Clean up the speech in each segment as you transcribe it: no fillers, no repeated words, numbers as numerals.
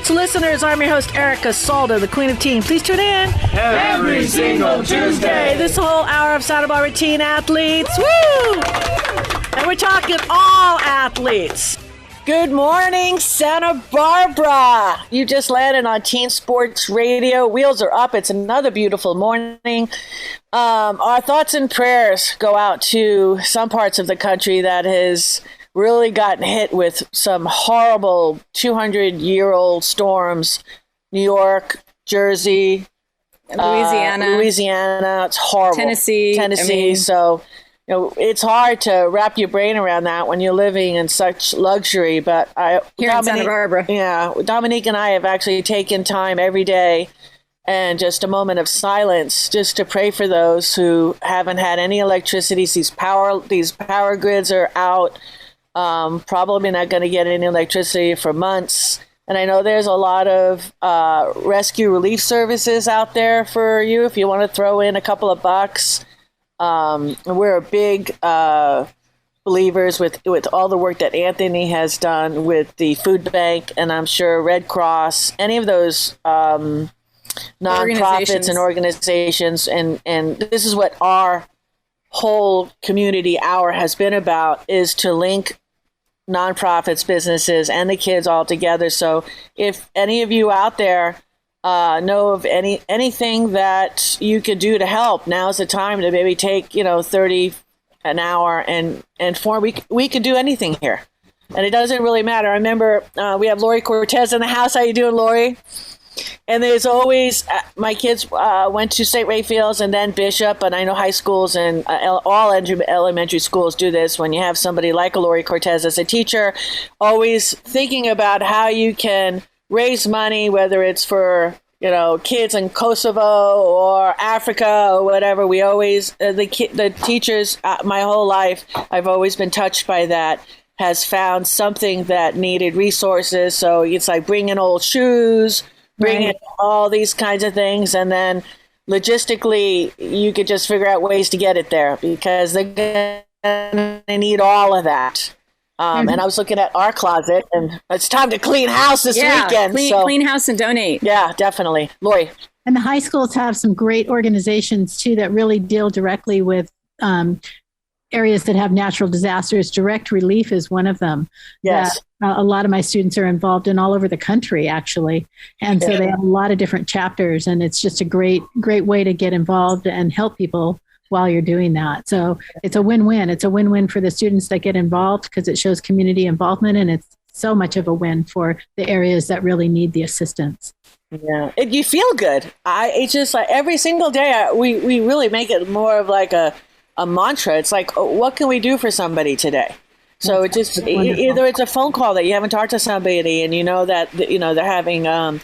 sports listeners. I'm your host, Erica Salda, the Queen of Teen. Please tune in every single Tuesday. This whole hour of Santa Barbara teen athletes. Woo! And we're talking all athletes. Good morning, Santa Barbara. You just landed on Teen Sports Radio. Wheels are up. It's another beautiful morning. Our thoughts and prayers go out to some parts of the country that has really gotten hit with some horrible 200-year-old storms. New York, Jersey, Louisiana. It's horrible. Tennessee. So, it's hard to wrap your brain around that when you're living in such luxury. But in Santa Barbara. Yeah, Dominique and I have actually taken time every day and just a moment of silence just to pray for those who haven't had any electricity. These power grids are out. Probably not going to get any electricity for months. And I know there's a lot of rescue relief services out there for you if you want to throw in a couple of bucks. We're big believers with all the work that Anthony has done with the food bank, and I'm sure Red Cross, any of those nonprofits and organizations. And this is what our whole community hour has been about, is to link nonprofits, businesses, and the kids all together. So if any of you out there know of anything that you could do to help, now's the time to maybe take 30 an hour and form. We could do anything here, and it doesn't really matter. I remember we have Lori Cortez in the house. How you doing, Lori? And there's always, my kids went to St. Raphael's and then Bishop, and I know high schools and all elementary schools do this. When you have somebody like a Lori Cortez as a teacher, always thinking about how you can raise money, whether it's for kids in Kosovo or Africa or whatever. We always, the teachers, my whole life, I've always been touched by that, has found something that needed resources. So it's like bringing old shoes, bringing all these kinds of things, and then logistically you could just figure out ways to get it there, because they're going to need all of that. And I was looking at our closet, and it's time to clean house this weekend. Clean house and donate. Yeah, definitely. Lori. And the high schools have some great organizations too that really deal directly with areas that have natural disasters. Direct Relief is one of them. Yes. That, a lot of my students are involved in all over the country, actually. And so they have a lot of different chapters, and it's just a great way to get involved and help people while you're doing that. So it's a win-win. It's a win-win for the students that get involved because it shows community involvement, and it's so much of a win for the areas that really need the assistance. Yeah, you feel good. It's just like every single day we really make it more of like a mantra. It's like, what can we do for somebody today? So it just either it's a phone call that you haven't talked to somebody, and that they're having a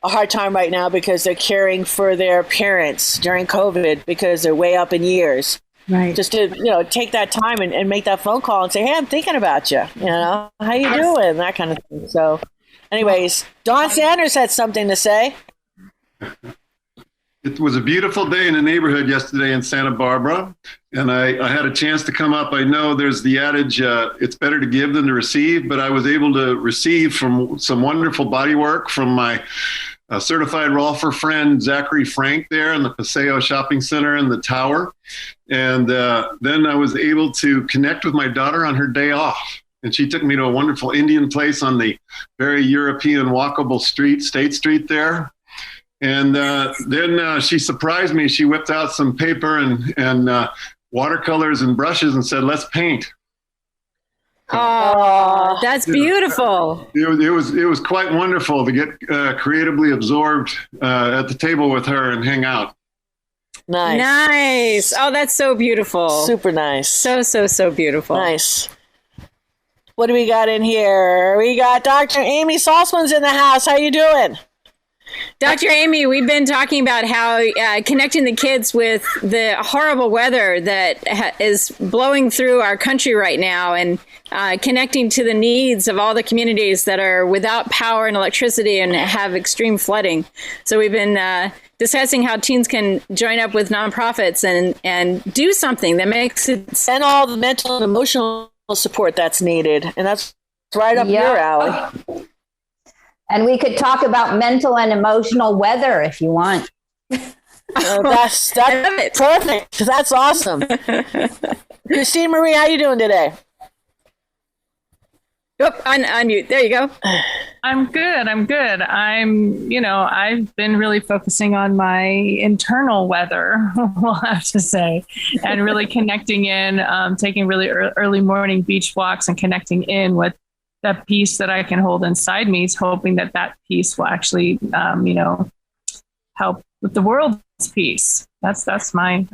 hard time right now because they're caring for their parents during COVID because they're way up in years. Right. Just to take that time and make that phone call and say, hey, I'm thinking about you. How you doing? That kind of thing. So, anyways, Don Sanders had something to say. It was a beautiful day in the neighborhood yesterday in Santa Barbara, and I had a chance to come up. I know there's the adage, it's better to give than to receive, but I was able to receive from some wonderful body work from my certified rolfer friend, Zachary Frank, there in the Paseo Shopping Center in the Tower. And then I was able to connect with my daughter on her day off. And she took me to a wonderful Indian place on the very European walkable street, State Street there. And then she surprised me. She whipped out some paper and watercolors and brushes and said, let's paint. Oh, that's beautiful. It was quite wonderful to get creatively absorbed at the table with her and hang out. Nice. Oh, that's so beautiful. Super nice. So beautiful. Nice. What do we got in here? We got Dr. Amy Salzman's in the house. How you doing? Dr. Amy, we've been talking about how connecting the kids with the horrible weather that is blowing through our country right now, and connecting to the needs of all the communities that are without power and electricity and have extreme flooding. So we've been discussing how teens can join up with nonprofits and do something that makes it... And all the mental and emotional support that's needed. And that's right up your alley. And we could talk about mental and emotional weather if you want. That's perfect. That's awesome. Christine Marie, how you doing today? Oh, unmute. There you go. I'm good. I've been really focusing on my internal weather, we'll have to say, and really connecting in, taking really early morning beach walks and connecting in with that peace that I can hold inside me, hoping that peace will actually, help with the world's peace. That's mine.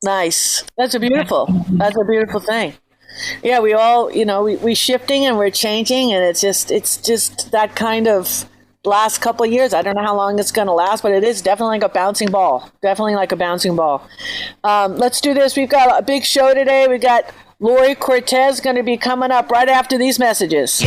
Nice. That's a beautiful thing. Yeah, we all, we shifting and we're changing, and it's just that kind of last couple of years. I don't know how long it's going to last, but it is definitely like a bouncing ball. Let's do this. We've got a big show today. We got Lori Cortez going to be coming up right after these messages.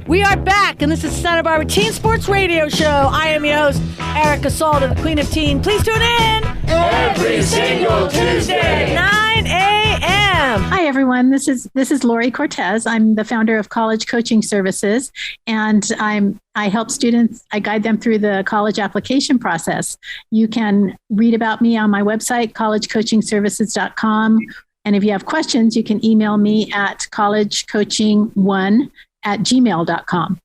We are back, and this is Santa Barbara Teen Sports Radio Show. I am your host, Erica Salter, the Queen of Teen. Please tune in every single Tuesday, 9 a.m. Hi, everyone. This is Lori Cortez. I'm the founder of College Coaching Services, and I help students. I guide them through the college application process. You can read about me on my website, collegecoachingservices.com. And if you have questions, you can email me at collegecoaching1@gmail.com.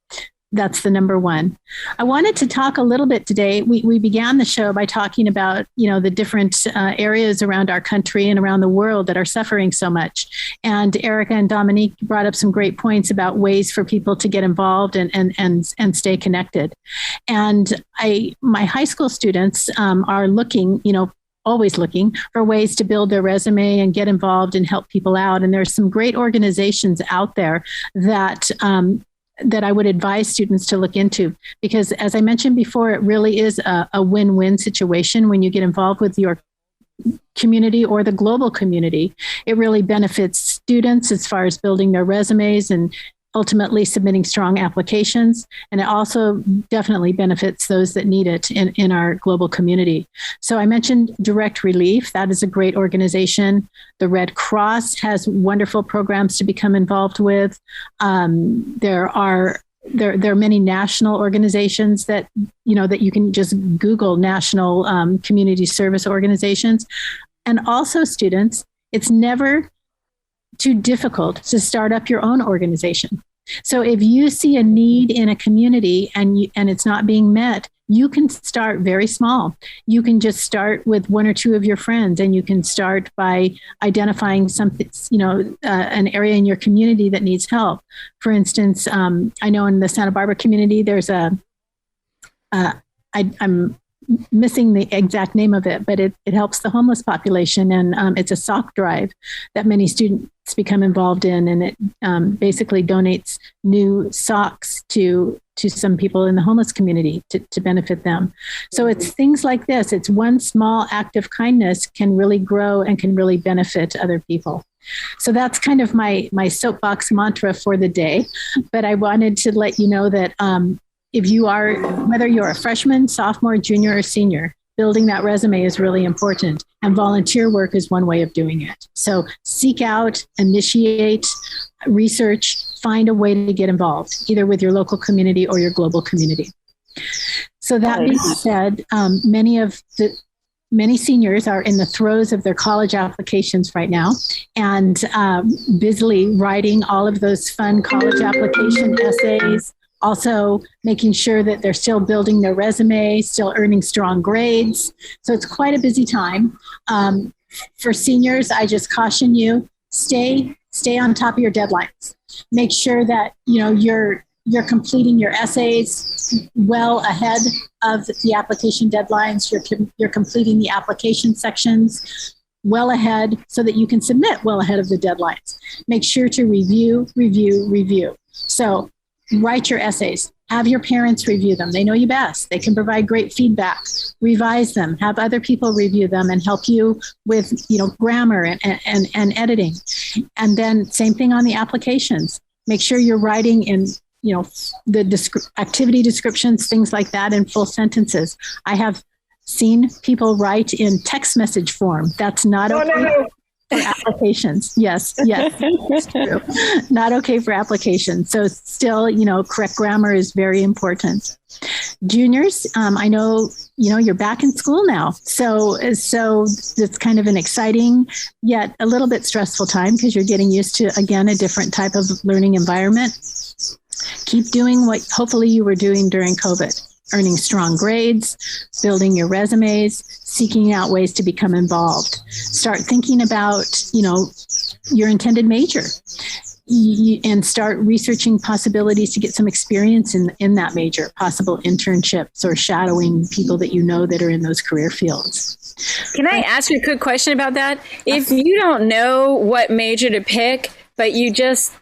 That's the number 1. I wanted to talk a little bit today. We began the show by talking about, the different areas around our country and around the world that are suffering so much. And Erica and Dominique brought up some great points about ways for people to get involved and stay connected. And my high school students are looking, always looking for ways to build their resume and get involved and help people out. And there's some great organizations out there that I would advise students to look into, because as I mentioned before, it really is a win-win situation when you get involved with your community or the global community. It really benefits students as far as building their resumes and ultimately submitting strong applications. And it also definitely benefits those that need it in our global community. So I mentioned Direct Relief. That is a great organization. The Red Cross has wonderful programs to become involved with. There are many national organizations that you can just Google national community service organizations. And also students, it's never too difficult to start up your own organization. So if you see a need in a community and it's not being met, you can start very small. You can just start with 1 or 2 of your friends, and you can start by identifying something, an area in your community that needs help. For instance, I know in the Santa Barbara community, there's I'm missing the exact name of it, but it helps the homeless population. And it's a sock drive that many students become involved in. And it basically donates new socks to some people in the homeless community to benefit them. So it's things like this. It's one small act of kindness can really grow and can really benefit other people. So that's kind of my soapbox mantra for the day. But I wanted to let you know that if you are, whether you're a freshman, sophomore, junior, or senior, building that resume is really important. And volunteer work is one way of doing it. So seek out, initiate, research, find a way to get involved, either with your local community or your global community. So that being said, many seniors are in the throes of their college applications right now and busily writing all of those fun college application essays, also making sure that they're still building their resume, still earning strong grades. So it's quite a busy time. For seniors, I just caution you, stay on top of your deadlines. Make sure that you're completing your essays well ahead of the application deadlines. You're completing the application sections well ahead so that you can submit well ahead of the deadlines. Make sure to review. So write your essays. have your parents review them. They know you best. They can provide great feedback. Revise them. Have other people review them and help you with, grammar and editing. And then same thing on the applications. Make sure you're writing in, the activity descriptions, things like that in full sentences. I have seen people write in text message form. That's not okay. For applications. Yes, it's true. Not okay for applications. So still, correct grammar is very important. Juniors, I know, you're back in school now. So it's kind of an exciting, yet a little bit stressful time because you're getting used to, again, a different type of learning environment. Keep doing what hopefully you were doing during COVID. Earning strong grades, building your resumes, seeking out ways to become involved. Start thinking about, your intended major and start researching possibilities to get some experience in that major, possible internships or shadowing people that that are in those career fields. Can I ask you a quick question about that? If you don't know what major to pick, but you just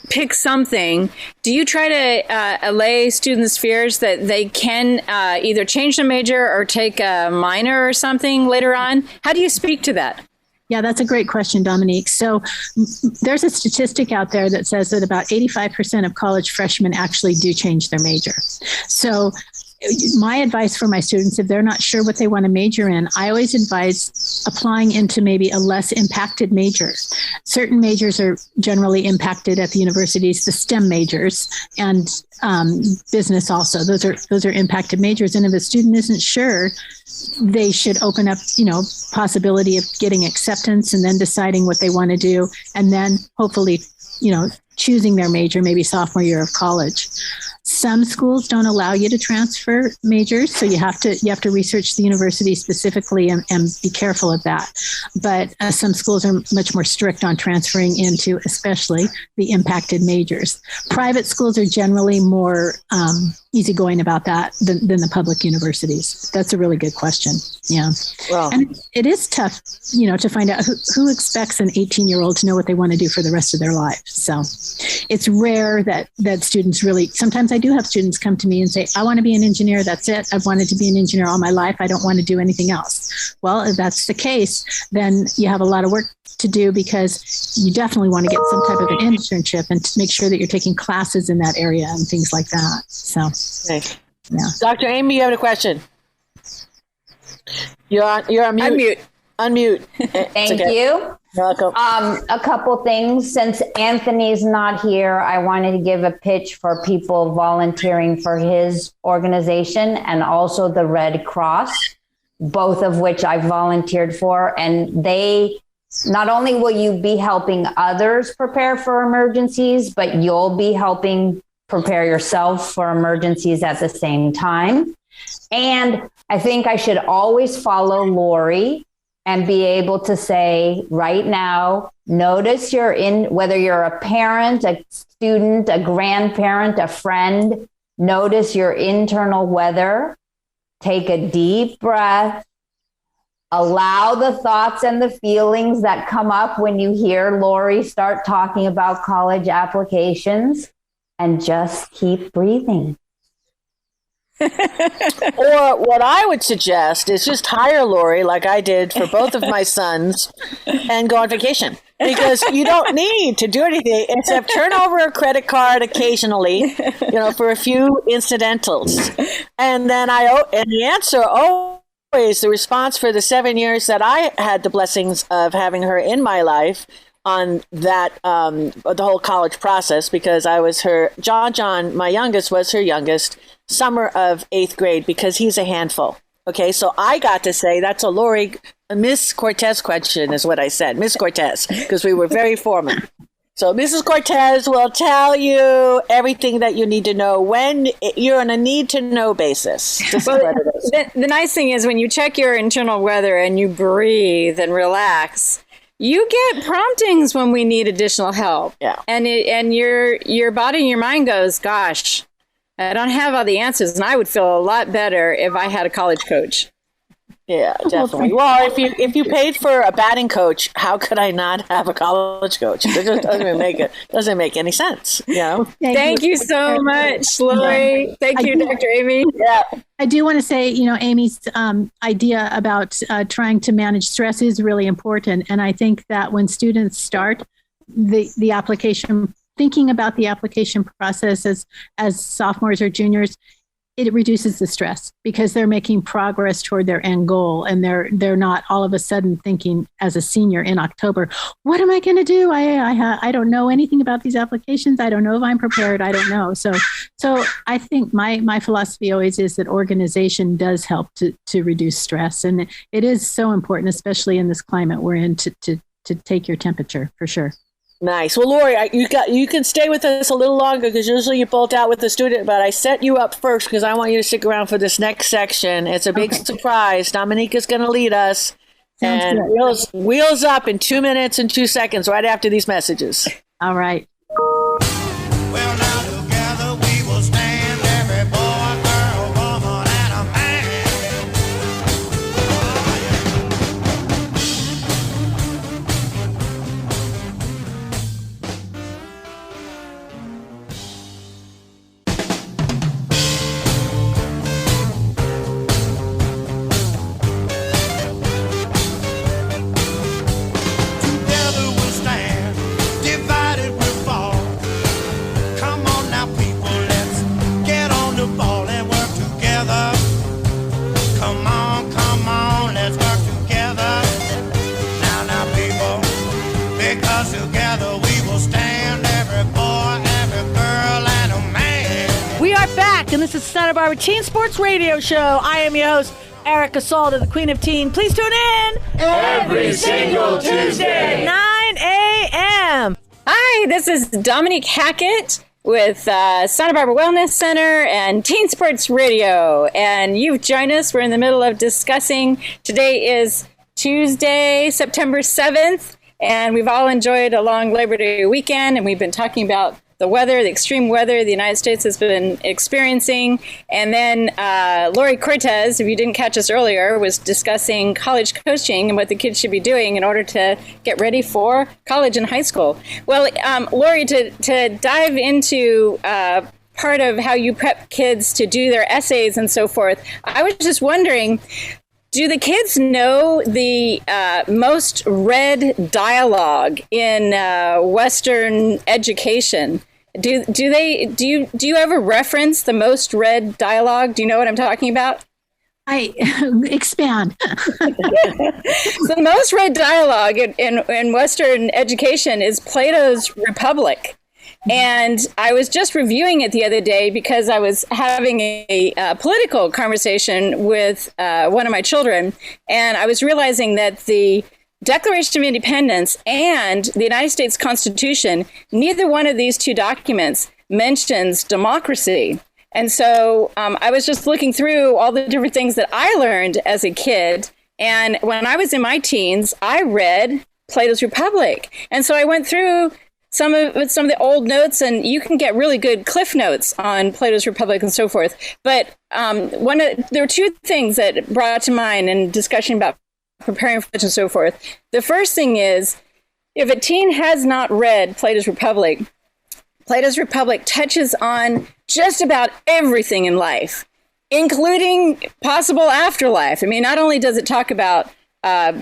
pick something, do you try to allay students' fears that they can either change the major or take a minor or something later on? How do you speak to that? Yeah, that's a great question, Dominique. So there's a statistic out there that says that about 85% of college freshmen actually do change their major. So my advice for my students, if they're not sure what they want to major in, I always advise applying into maybe a less impacted major. Certain majors are generally impacted at the universities, the STEM majors, and business also. Those are impacted majors. And if a student isn't sure, they should open up, possibility of getting acceptance and then deciding what they want to do, and then hopefully, choosing their major, maybe sophomore year of college. Some schools don't allow you to transfer majors, so you have to research the university specifically and be careful of that. But some schools are much more strict on transferring into, especially the impacted majors. Private schools are generally more easygoing about that than the public universities. That's a really good question. Yeah, well, and it is tough, to find out who expects an 18-year-old to know what they want to do for the rest of their life. So it's rare that students really. Sometimes I do have students come to me and say, I want to be an engineer. That's it. I've wanted to be an engineer all my life. I don't want to do anything else. Well, if that's the case, then you have a lot of work to do because you definitely want to get some type of an internship and to make sure that you're taking classes in that area and things like that. So, yeah. Dr. Amy, you have a question. You're on mute. Unmute. Thank you. You're welcome. A couple things. Since Anthony's not here, I wanted to give a pitch for people volunteering for his organization and also the Red Cross, both of which I volunteered for. And they, not only will you be helping others prepare for emergencies, but you'll be helping prepare yourself for emergencies at the same time. And I think I should always follow Lori and be able to say right now, notice whether you're a parent, a student, a grandparent, a friend, notice your internal weather, take a deep breath, allow the thoughts and the feelings that come up when you hear Lori start talking about college applications, and just keep breathing. Or what I would suggest is just hire Lori, like I did for both of my sons, and go on vacation. Because you don't need to do anything except turn over a credit card occasionally, for a few incidentals. And then the answer always, the response for the 7 years that I had the blessings of having her in my life on that, the whole college process, because I was John, my youngest, was her youngest, summer of 8th grade, because he's a handful. Okay, so I got to say, that's a Miss Cortez question is what I said, Miss Cortez, because we were very formal. So Mrs. Cortez will tell you everything that you need to know when you're on a need-to-know basis. The nice thing is when you check your internal weather and you breathe and relax, you get promptings when we need additional help. Yeah. And your body and your mind goes, gosh, I don't have all the answers, and I would feel a lot better if I had a college coach. Yeah, definitely. Well, if you paid for a batting coach, how could I not have a college coach? It just doesn't make any sense. You know. Thank you so much, Lori. Thank you, Dr. Amy. Yeah. I do want to say, Amy's idea about trying to manage stress is really important. And I think that when students start the application, thinking about the application process as sophomores or juniors, it reduces the stress because they're making progress toward their end goal. And they're not all of a sudden thinking as a senior in October, what am I going to do? I don't know anything about these applications. I don't know if I'm prepared. I don't know. So I think my philosophy always is that organization does help to reduce stress. And it is so important, especially in this climate we're in, to take your temperature for sure. Nice. Well, Lori, you can stay with us a little longer because usually you bolt out with the student, but I set you up first because I want you to stick around for this next section. It's a big surprise. Dominique is going to lead us. Sounds and wheels up in 2 minutes and 2 seconds right after these messages. All right. Well, now together we will stand, every boy, girl, woman, and a man. Together we'll stand, divided we'll fall. Come on now, people, let's get on the ball and work together. Come on, let's work together. Now, people, because together we will stand, every boy, every girl, and a man. We are back, and this is Santa Barbara Teen Sports Radio Show. I am your host, Erica Salda, the Queen of Teen. Please tune in Every single Tuesday. 9 a.m. Hi, this is Dominique Hackett with Santa Barbara Wellness Center and Teen Sports Radio. And you've joined us. We're in the middle of discussing. Today is Tuesday, September 7th, and we've all enjoyed a long Labor Day weekend, and we've been talking about the weather, the extreme weather the United States has been experiencing. And then Lori Cortez, if you didn't catch us earlier, was discussing college coaching and what the kids should be doing in order to get ready for college and high school. Well, Lori, to dive into part of how you prep kids to do their essays and so forth, I was just wondering, do the kids know the most read dialogue in Western education? Do you ever reference the most read dialogue? Do you know what I'm talking about? I expand. So the most read dialogue in Western education is Plato's Republic. And I was just reviewing it the other day because I was having a political conversation with one of my children, and I was realizing that the Declaration of Independence and the United States Constitution, neither one of these two documents mentions democracy. And so I was just looking through all the different things that I learned as a kid. And when I was in my teens, I read Plato's Republic. And so I went through some of the old notes, and you can get really good cliff notes on Plato's Republic and so forth. But there were two things that brought to mind in discussion about preparing for it and so forth. The first thing is, if a teen has not read Plato's Republic touches on just about everything in life, including possible afterlife. I mean, not only does it talk about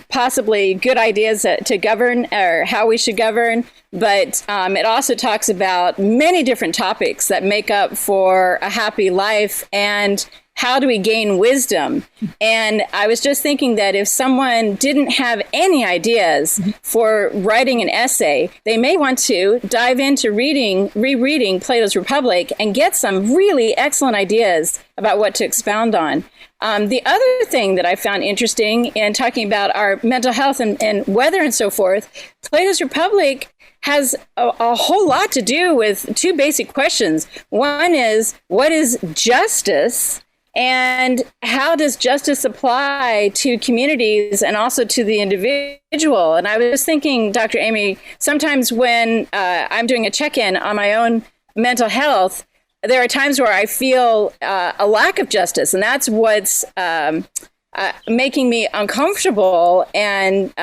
possibly good ideas to govern or how we should govern, but it also talks about many different topics that make up for a happy life and how do we gain wisdom. And I was just thinking that if someone didn't have any ideas for writing an essay, they may want to dive into rereading Plato's Republic and get some really excellent ideas about what to expound on. The other thing that I found interesting in talking about our mental health and weather and so forth, Plato's Republic has a whole lot to do with two basic questions. One is, what is justice? And how does justice apply to communities and also to the individual? And I was thinking, Dr. Amy, sometimes when I'm doing a check-in on my own mental health, there are times where I feel a lack of justice, and that's what's making me uncomfortable and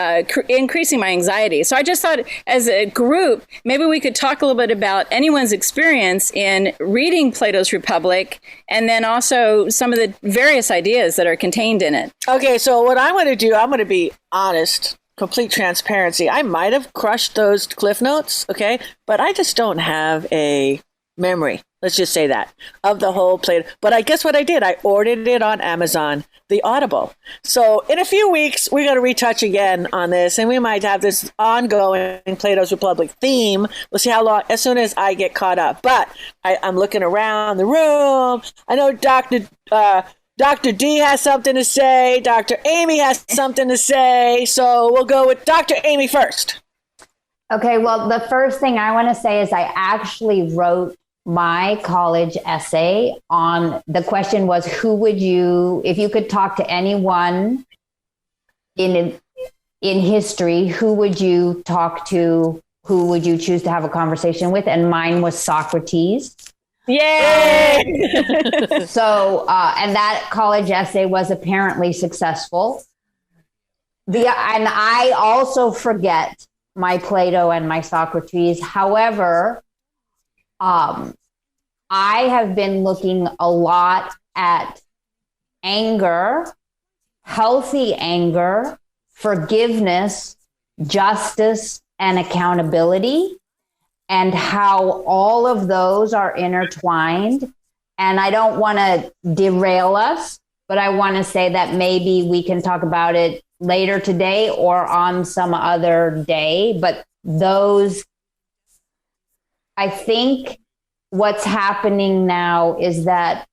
increasing my anxiety. So I just thought, as a group, maybe we could talk a little bit about anyone's experience in reading Plato's Republic, and then also some of the various ideas that are contained in it. Okay, so what I'm going to do, I'm going to be honest, complete transparency. I might have crushed those Cliff Notes, okay, but I just don't have a memory. Let's just say that, of the whole Plato. But I guess what I did, I ordered it on Amazon, the Audible. So in a few weeks, we're going to retouch again on this, and we might have this ongoing Plato's Republic theme. We'll see how long, as soon as I get caught up. But I'm looking around the room. I know Dr. D has something to say. Dr. Amy has something to say. So we'll go with Dr. Amy first. Okay, well, the first thing I want to say is I actually wrote my college essay on, the question was, who would you, if you could talk to anyone in history, who would you talk to, who would you choose to have a conversation with? And mine was Socrates. Yay! So, and that college essay was apparently successful. And I also forget my Plato and my Socrates. However, I have been looking a lot at anger, healthy anger, forgiveness, justice, and accountability, and how all of those are intertwined. And I don't want to derail us, but I want to say that maybe we can talk about it later today or on some other day. But those, I think what's happening now is that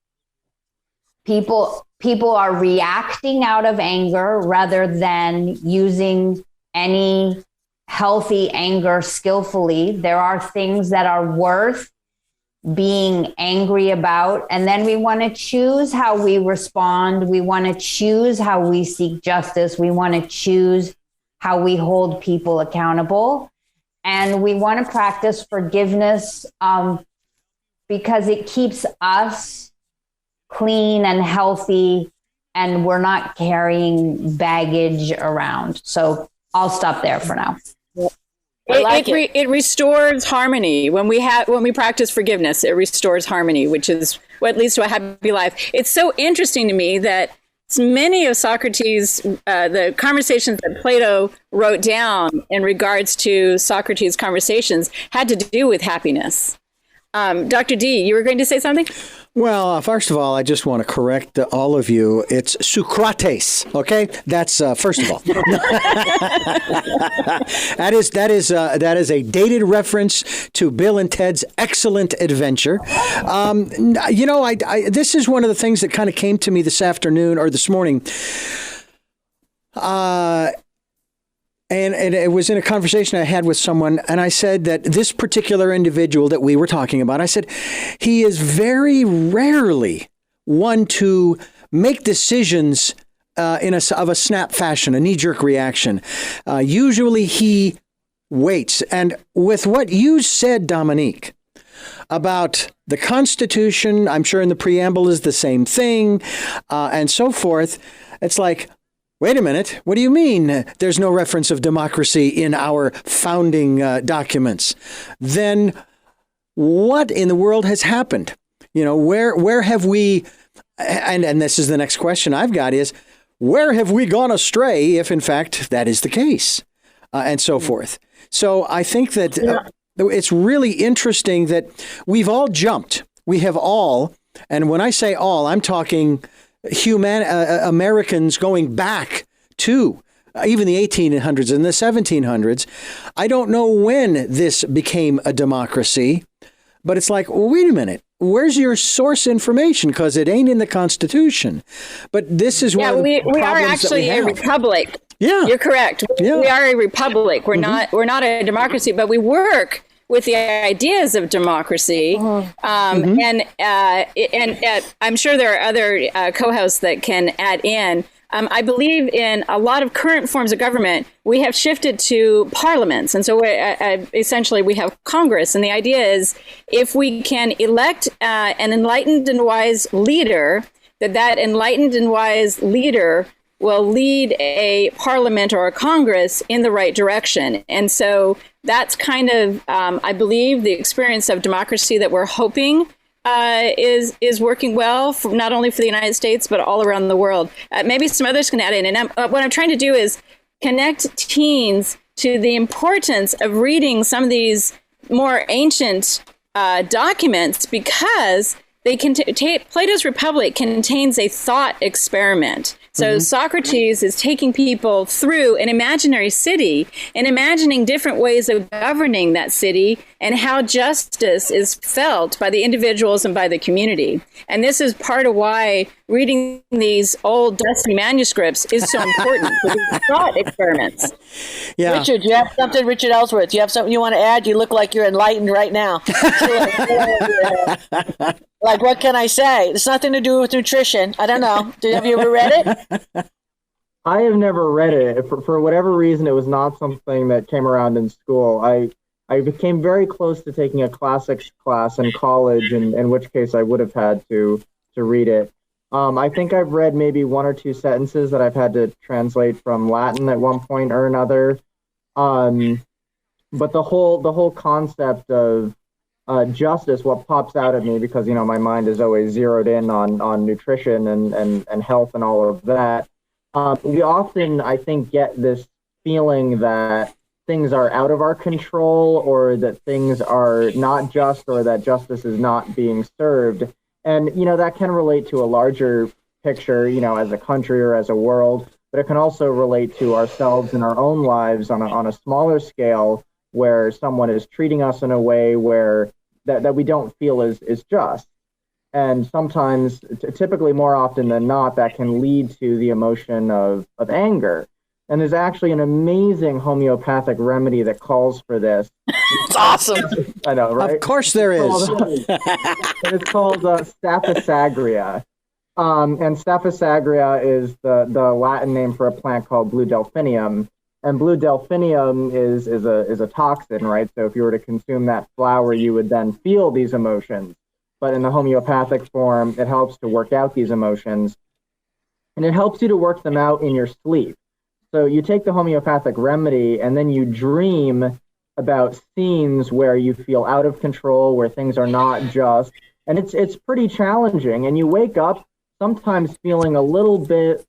people are reacting out of anger rather than using any healthy anger skillfully. There are things that are worth being angry about, and then we want to choose how we respond. We want to choose how we seek justice. We want to choose how we hold people accountable, and we want to practice forgiveness because it keeps us clean and healthy, and we're not carrying baggage around. So I'll stop there for now. It restores harmony when we practice forgiveness. It restores harmony, which is what leads to a happy life. It's so interesting to me that many of Socrates, the conversations that Plato wrote down in regards to Socrates' conversations, had to do with happiness. Dr. D, you were going to say something? Well, first of all, I just want to correct all of you. It's Socrates, okay? That's first of all. That is a dated reference to Bill and Ted's Excellent Adventure. This is one of the things that kind of came to me this afternoon or this morning. And it was in a conversation I had with someone, and I said that this particular individual that we were talking about, I said, he is very rarely one to make decisions of a snap fashion, a knee-jerk reaction. Usually he waits. And with what you said, Dominique, about the Constitution, I'm sure in the preamble is the same thing, and so forth, it's like, wait a minute, what do you mean there's no reference of democracy in our founding documents? Then what in the world has happened? You know, where have we, and this is the next question I've got is, where have we gone astray if in fact that is the case? And so forth. So I think that it's really interesting that we've all jumped. We have all, and when I say all, I'm talking Americans going back to even the 1800s and the 1700s. I don't know when this became a democracy, but it's like, well, wait a minute. Where's your source information? Because it ain't in the Constitution. But this is one of the problems we are actually a republic. Yeah, you're correct. Yeah. We are a republic. We're not a democracy, but we work with the ideas of democracy. And I'm sure there are other co-hosts that can add in. I believe in a lot of current forms of government, we have shifted to parliaments. And so essentially we have Congress. And the idea is if we can elect an enlightened and wise leader, that enlightened and wise leader will lead a parliament or a Congress in the right direction. And so that's kind of, I believe, the experience of democracy that we're hoping is working well, not only for the United States, but all around the world. Maybe some others can add in. And what I'm trying to do is connect teens to the importance of reading some of these more ancient documents, because they can Plato's Republic contains a thought experiment. So Socrates is taking people through an imaginary city and imagining different ways of governing that city and how justice is felt by the individuals and by the community. And this is part of why reading these old dusty manuscripts is so important for these thought experiments. Yeah. Richard, you have something, Richard Ellsworth, you have something you want to add? You look like you're enlightened right now. Like, what can I say? It's nothing to do with nutrition. I don't know. Have you ever read it? I have never read it. For whatever reason, it was not something that came around in school. I became very close to taking a classics class in college, in which case I would have had to read it. I think I've read maybe one or two sentences that I've had to translate from Latin at one point or another. But the whole concept of justice, what pops out at me, because my mind is always zeroed in on nutrition and health and all of that. We often, I think, get this feeling that things are out of our control, or that things are not just, or that justice is not being served. And that can relate to a larger picture, as a country or as a world, but it can also relate to ourselves in our own lives on a smaller scale, where someone is treating us in a way where that we don't feel is just. And sometimes, typically more often than not, that can lead to the emotion of anger. And there's actually an amazing homeopathic remedy that calls for this. It's awesome. I know, right? Of course there is. It's called Staphysagria. And Staphysagria is the Latin name for a plant called blue delphinium. And blue delphinium is a toxin, right? So if you were to consume that flower, you would then feel these emotions. But in the homeopathic form, it helps to work out these emotions. And it helps you to work them out in your sleep. So you take the homeopathic remedy, and then you dream about scenes where you feel out of control, where things are not just. And it's pretty challenging. And you wake up sometimes feeling a little bit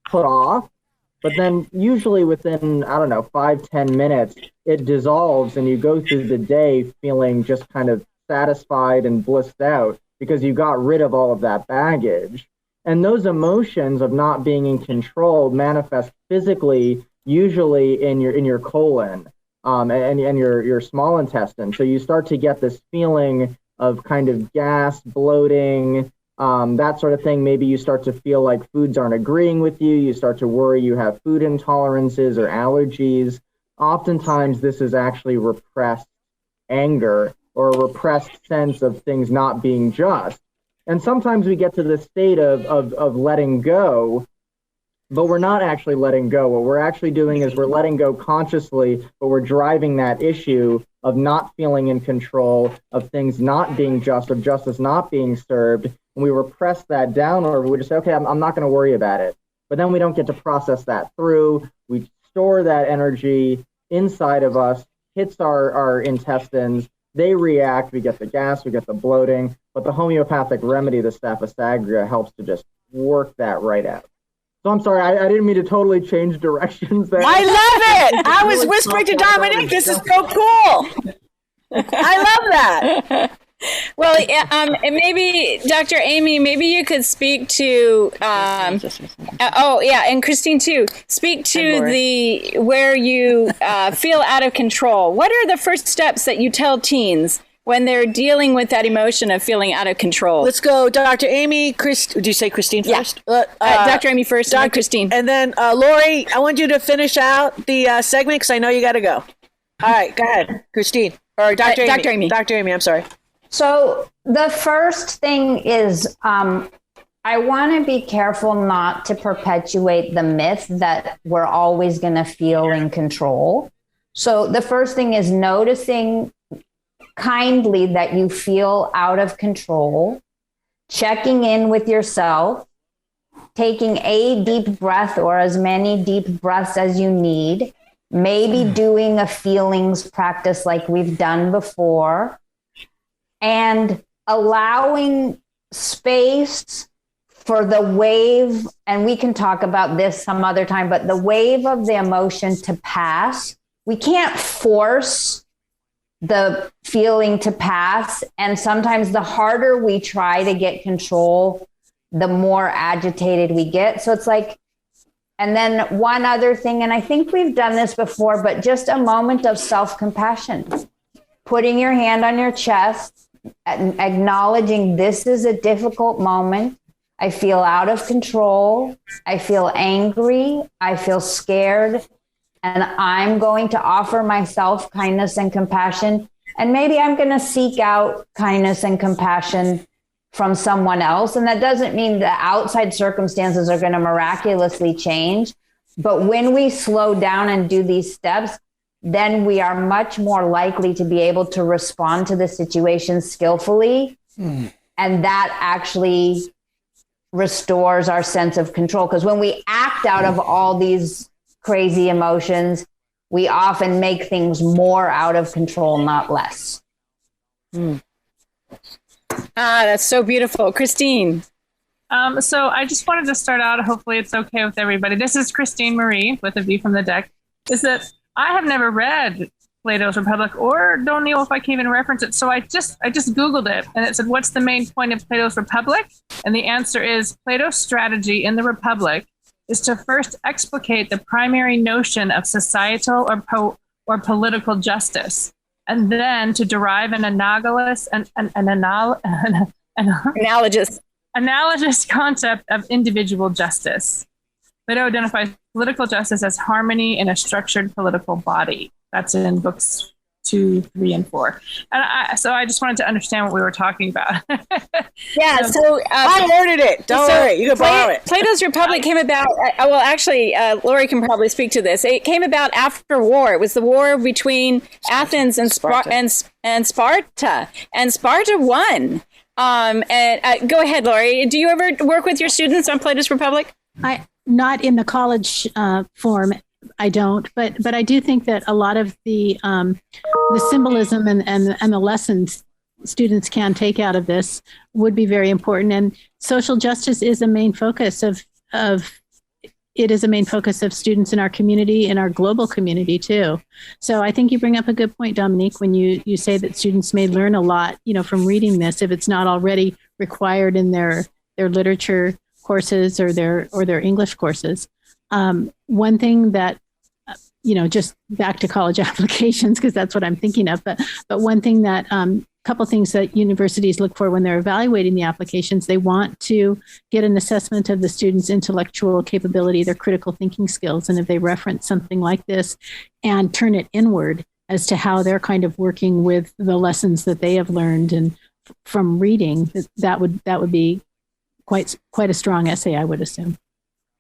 put off. But then usually within, 5-10 minutes, it dissolves, and you go through the day feeling just kind of satisfied and blissed out because you got rid of all of that baggage. And those emotions of not being in control manifest physically, usually in your colon and your small intestine. So you start to get this feeling of kind of gas, bloating, that sort of thing. Maybe you start to feel like foods aren't agreeing with you. You start to worry you have food intolerances or allergies. Oftentimes, this is actually repressed anger or a repressed sense of things not being just. And sometimes we get to the state of letting go, but we're not actually letting go. What we're actually doing is we're letting go consciously, but we're driving that issue of not feeling in control, of things not being just, of justice not being served. And we repress that down, or we just say, okay, I'm not going to worry about it. But then we don't get to process that through. We store that energy inside of us, hits our intestines. They react. We get the gas, we get the bloating. But the homeopathic remedy, the Staphysagria, helps to just work that right out. So I'm sorry, I didn't mean to totally change directions there. I love it. I was whispering to Dominique, this is so cool. I love that. Well, and maybe Dr. Amy, maybe you could speak to, and Christine too, speak to where you feel out of control. What are the first steps that you tell teens when they're dealing with that emotion of feeling out of control? Let's go, Dr. Amy. Do you say Christine first? Yeah. Dr. Amy first, and then Christine. And then Lori, I want you to finish out the segment because I know you got to go. All right, go ahead, Christine. Or Dr. Amy. Dr. Amy. Dr. Amy, I'm sorry. So the first thing is I want to be careful not to perpetuate the myth that we're always going to feel in control. So the first thing is noticing kindly that you feel out of control, checking in with yourself, taking a deep breath or as many deep breaths as you need, maybe doing a feelings practice like we've done before, and allowing space for the wave, and we can talk about this some other time, but the wave of the emotion to pass. We can't force the feeling to pass. And sometimes the harder we try to get control, the more agitated we get. So it's like, and then one other thing, and I think we've done this before, but just a moment of self-compassion, putting your hand on your chest, acknowledging this is a difficult moment. I feel out of control. I feel angry. I feel scared. And I'm going to offer myself kindness and compassion. And maybe I'm going to seek out kindness and compassion from someone else. And that doesn't mean the outside circumstances are going to miraculously change. But when we slow down and do these steps, then we are much more likely to be able to respond to the situation skillfully. And that actually restores our sense of control. Because when we act out of all these crazy emotions, we often make things more out of control, not less. That's so beautiful. Christine. So I just wanted to start out, hopefully it's okay with everybody. This is Christine Marie with a view from the deck. Is that I have never read Plato's Republic, or don't know if I can even reference it. So I just Googled it, and it said, what's the main point of Plato's Republic? And the answer is Plato's strategy in the Republic is to first explicate the primary notion of societal or political justice, and then to derive an analogous concept of individual justice. Plato identifies political justice as harmony in a structured political body. That's in books 2, 3, and 4. And so I just wanted to understand what we were talking about. Yeah, so I ordered it. Don't worry, you can borrow it. Plato's Republic came about. Well, actually, Lori can probably speak to this. It came about after war. It was the war between Athens and Sparta, and Sparta won. And go ahead, Lori. Do you ever work with your students on Plato's Republic? Not in the college form. I don't, but I do think that a lot of the symbolism and the lessons students can take out of this would be very important. And social justice is a main focus of students in our community, in our global community too. So I think you bring up a good point, Dominique, when you say that students may learn a lot, from reading this, if it's not already required in their literature courses or their English courses. One thing that, just back to college applications, because that's what I'm thinking of, but one thing that, couple things that universities look for when they're evaluating the applications, they want to get an assessment of the student's intellectual capability, their critical thinking skills. And if they reference something like this and turn it inward as to how they're kind of working with the lessons that they have learned and from reading, that would be quite a strong essay, I would assume.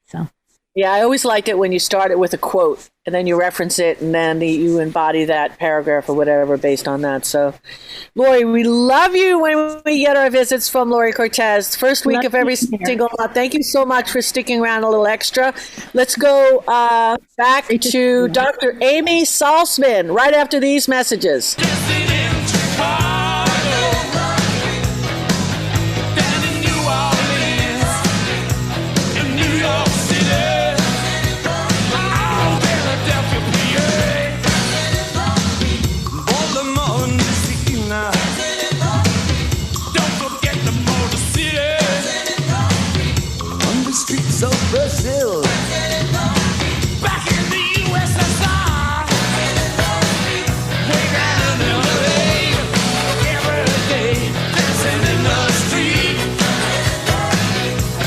So. Yeah, I always liked it when you start it with a quote and then you reference it and then you embody that paragraph or whatever based on that. So, Lori, we love you when we get our visits from Lori Cortez. First week of every single month. Thank you so much for sticking around a little extra. Let's go back to Dr. Amy Salzman right after these messages. Brazil. Back in the USSR. Way down in LA. Every day, dancing in the street.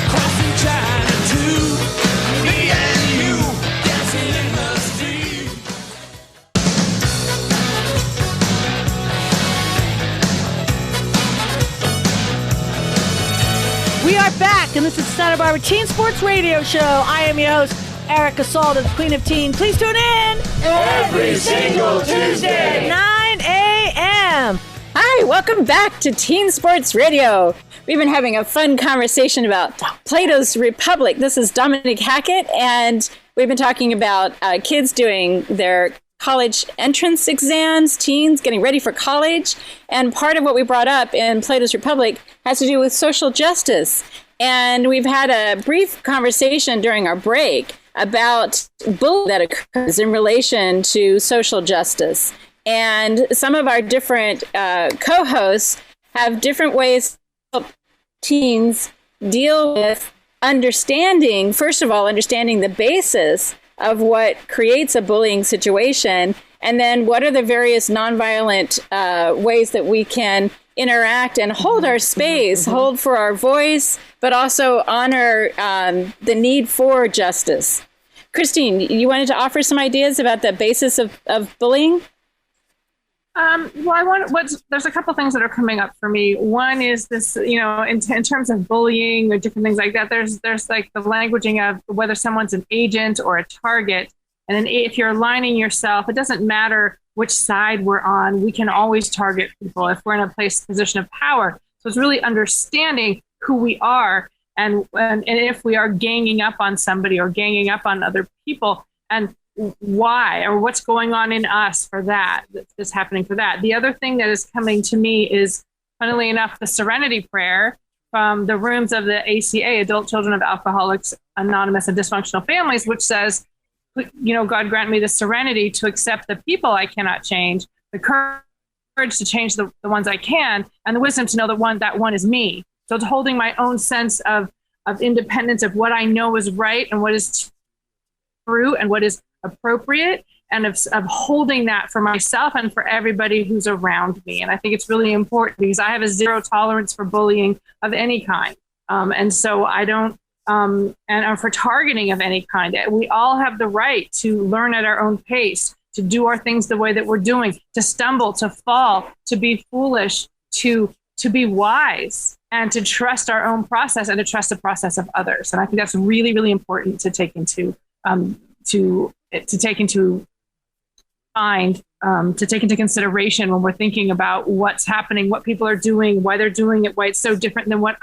Crossing China too. Me and you, dancing in the street. We are back, and this is Santa Barbara Teen Sports Radio Show. I am your host, Erica Salda, the Queen of Teen. Please tune in every single Tuesday at 9 a.m. Hi, welcome back to Teen Sports Radio. We've been having a fun conversation about Plato's Republic. This is Dominique Hackett, and we've been talking about kids doing their college entrance exams, teens getting ready for college. And part of what we brought up in Plato's Republic has to do with social justice. And we've had a brief conversation during our break about bullying that occurs in relation to social justice. And some of our different co-hosts have different ways to help teens deal with understanding, first of all, understanding the basis of what creates a bullying situation, and then what are the various nonviolent ways that we can interact and hold our space, hold for our voice, but also honor the need for justice. Christine, you wanted to offer some ideas about the basis of bullying? There's a couple things that are coming up for me. One is this, in terms of bullying or different things like that, there's like the languaging of whether someone's an agent or a target. And then if you're aligning yourself, it doesn't matter which side we're on. We can always target people if we're in a position of power. So it's really understanding who we are and if we are ganging up on somebody or ganging up on other people, and why or what's going on in us for that's happening for that. The other thing that is coming to me is, funnily enough, the Serenity Prayer from the rooms of the ACA, Adult Children of Alcoholics Anonymous and Dysfunctional Families, which says, God grant me the serenity to accept the people I cannot change, the courage to change the ones I can, and the wisdom to know that one is me. So it's holding my own sense of independence of what I know is right and what is true and what is appropriate, and of holding that for myself and for everybody who's around me. And I think it's really important because I have a zero tolerance for bullying of any kind. And so I don't, and for targeting of any kind. We all have the right to learn at our own pace, to do our things the way that we're doing, to stumble, to fall, to be foolish, to be wise, and to trust our own process and to trust the process of others. And I think that's really, really important to take into consideration when we're thinking about what's happening, what people are doing, why they're doing it, why it's so different than what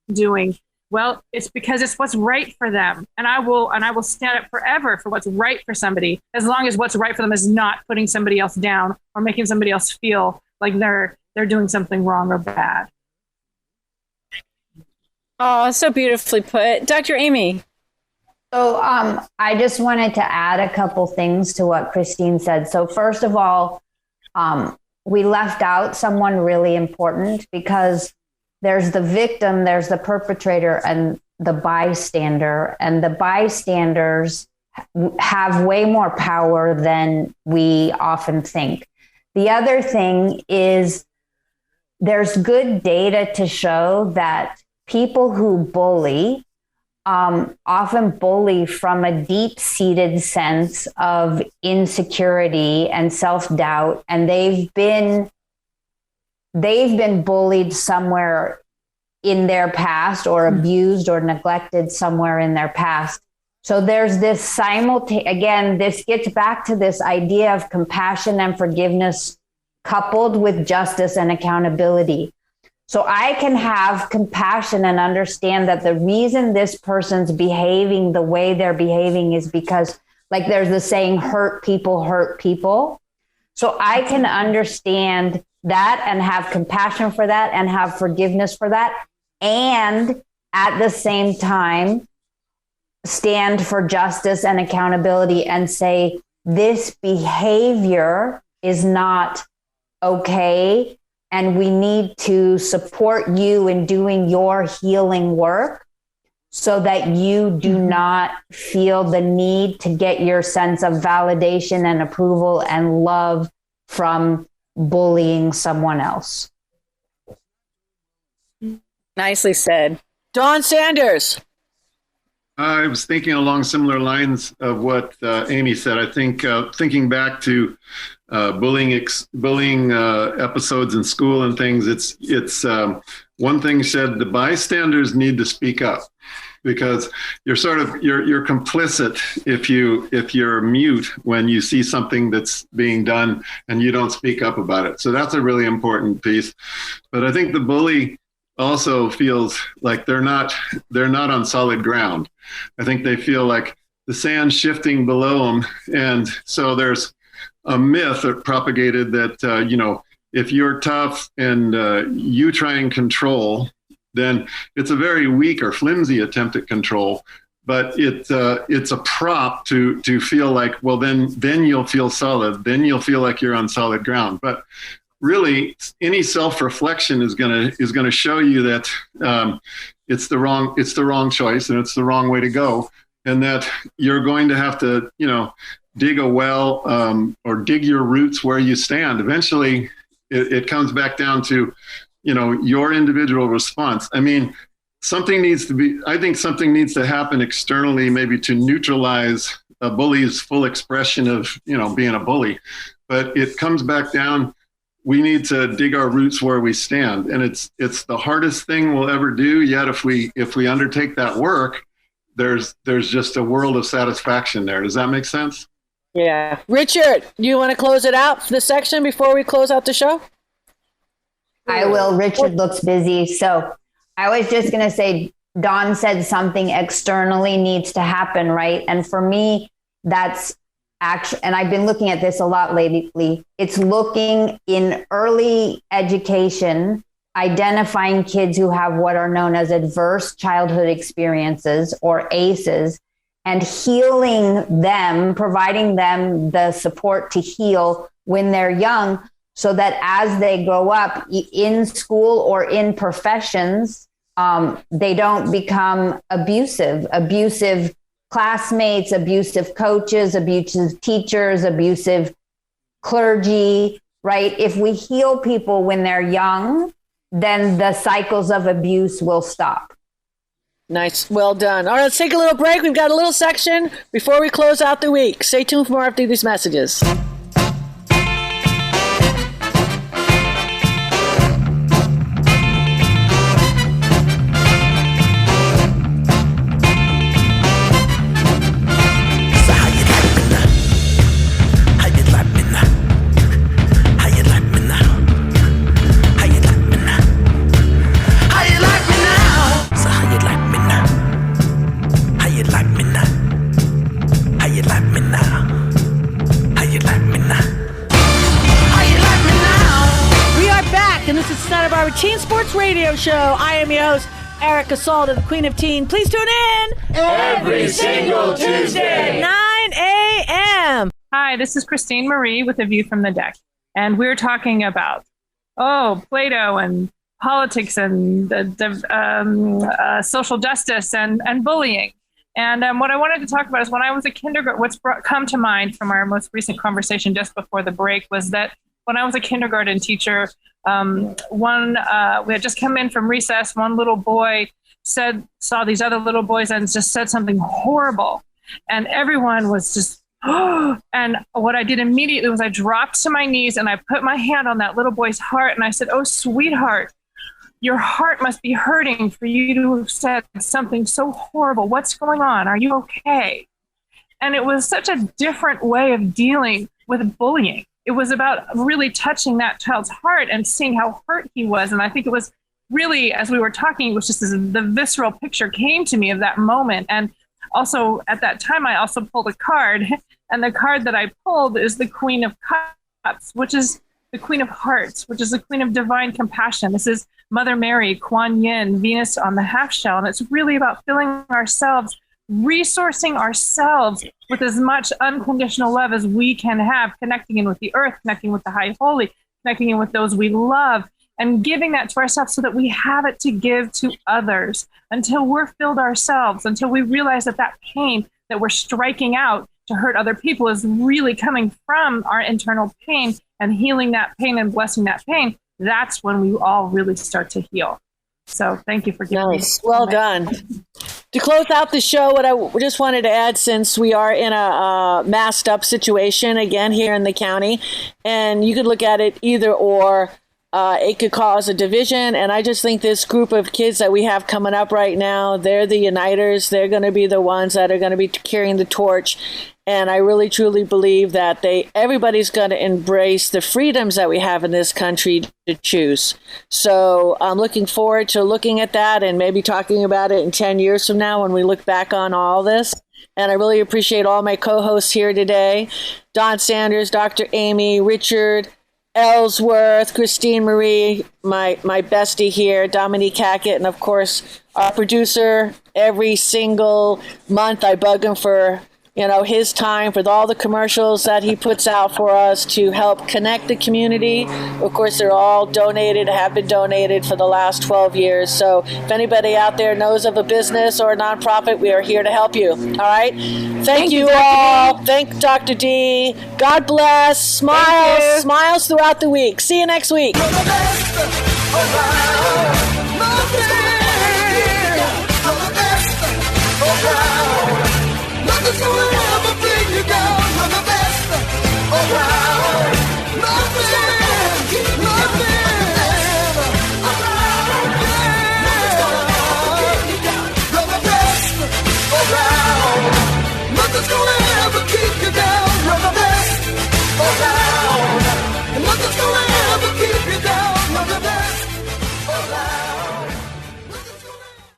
I'm doing. Well, it's because it's what's right for them. And I will stand up forever for what's right for somebody, as long as what's right for them is not putting somebody else down or making somebody else feel like they're doing something wrong or bad. Oh, so beautifully put. Dr. Amy. So I just wanted to add a couple things to what Christine said. So first of all, we left out someone really important, because there's the victim, there's the perpetrator, and the bystander. And the bystanders have way more power than we often think. The other thing is there's good data to show that people who bully often bully from a deep-seated sense of insecurity and self-doubt, and they've been bullied somewhere in their past, or abused or neglected somewhere in their past. So there's this again, this gets back to this idea of compassion and forgiveness coupled with justice and accountability. So I can have compassion and understand that the reason this person's behaving the way they're behaving is because, like there's the saying, hurt people hurt people. So I can understand that and have compassion for that and have forgiveness for that. And at the same time, stand for justice and accountability and say, this behavior is not okay. And we need to support you in doing your healing work so that you do not feel the need to get your sense of validation and approval and love from bullying someone else. Nicely said. Dawn Sanders. I was thinking along similar lines of what Amy said. I think thinking back to bullying episodes in school and things. It's one thing said, the bystanders need to speak up, because you're complicit if you're mute when you see something that's being done and you don't speak up about it. So that's a really important piece. But I think the bully also feels like they're not on solid ground. I think they feel like the sand's shifting below them, and so there's a myth propagated that if you're tough and you try and control, then it's a very weak or flimsy attempt at control. But it's a prop to feel like, well, then you'll feel solid. Then you'll feel like you're on solid ground. But really, any self-reflection is gonna show you that it's the wrong choice and it's the wrong way to go, and that you're going to have to dig a well or dig your roots where you stand. Eventually, it comes back down to your individual response. I mean, I think something needs to happen externally, maybe to neutralize a bully's full expression of being a bully. But it comes back down. We need to dig our roots where we stand, and it's the hardest thing we'll ever do. Yet, if we undertake that work, there's just a world of satisfaction there. Does that make sense? Yeah. Richard, do you want to close it out for this section before we close out the show? I will. Richard looks busy. So I was just going to say, Dawn said something externally needs to happen, right? And for me, that's actually, and I've been looking at this a lot lately, it's looking in early education, identifying kids who have what are known as adverse childhood experiences, or ACEs, and healing them, providing them the support to heal when they're young, so that as they grow up in school or in professions, they don't become abusive classmates, abusive coaches, abusive teachers, abusive clergy, right? If we heal people when they're young, then the cycles of abuse will stop. Nice. Well done. All right, let's take a little break. We've got a little section before we close out the week. Stay tuned for more after these messages. Teen Sports Radio Show. I am your host, Erica Salda, the Queen of Teen. Please tune in every single Tuesday, 9 a.m. Hi, this is Christine Marie with A View from the Deck, and we're talking about Plato and politics and social justice and bullying. And what I wanted to talk about is when I was a kindergarten. What's come to mind from our most recent conversation just before the break was that when I was a kindergarten teacher, we had just come in from recess. One little boy saw these other little boys and just said something horrible. And everyone was just, and what I did immediately was I dropped to my knees and I put my hand on that little boy's heart. And I said, "Oh, sweetheart, your heart must be hurting for you to have said something so horrible. What's going on? Are you okay?" And it was such a different way of dealing with bullying. It was about really touching that child's heart and seeing how hurt he was. And I think it was really, as we were talking, it was just the visceral picture came to me of that moment. And also at that time, I also pulled a card. And the card that I pulled is the Queen of Cups, which is the Queen of Hearts, which is the Queen of Divine Compassion. This is Mother Mary, Kuan Yin, Venus on the half shell. And it's really about filling ourselves, resourcing ourselves with as much unconditional love as we can have, connecting in with the earth, connecting with the high holy, connecting in with those we love, and giving that to ourselves so that we have it to give to others until we're filled ourselves, until we realize that that pain that we're striking out to hurt other people is really coming from our internal pain, and healing that pain and blessing that pain. That's when we all really start to heal. So thank you for giving me. Well done. To close out the show, what I just wanted to add, since we are in a masked up situation again here in the county, and you could look at it either or, it could cause a division. And I just think this group of kids that we have coming up right now, they're the uniters. They're going to be the ones that are going to be carrying the torch. And I really, truly believe that everybody's going to embrace the freedoms that we have in this country to choose. So I'm looking forward to looking at that and maybe talking about it in 10 years from now when we look back on all this. And I really appreciate all my co-hosts here today. Don Sanders, Dr. Amy, Richard, Ellsworth, Christine Marie, my bestie here, Dominique Hackett, and of course, our producer. Every single month I bug him for his time, for all the commercials that he puts out for us to help connect the community. Of course, they're all donated, have been donated for the last 12 years. So if anybody out there knows of a business or a nonprofit, we are here to help you. All right? Thank you all. Thank Dr. D. God bless. Smiles throughout the week. See you next week. You're the best around.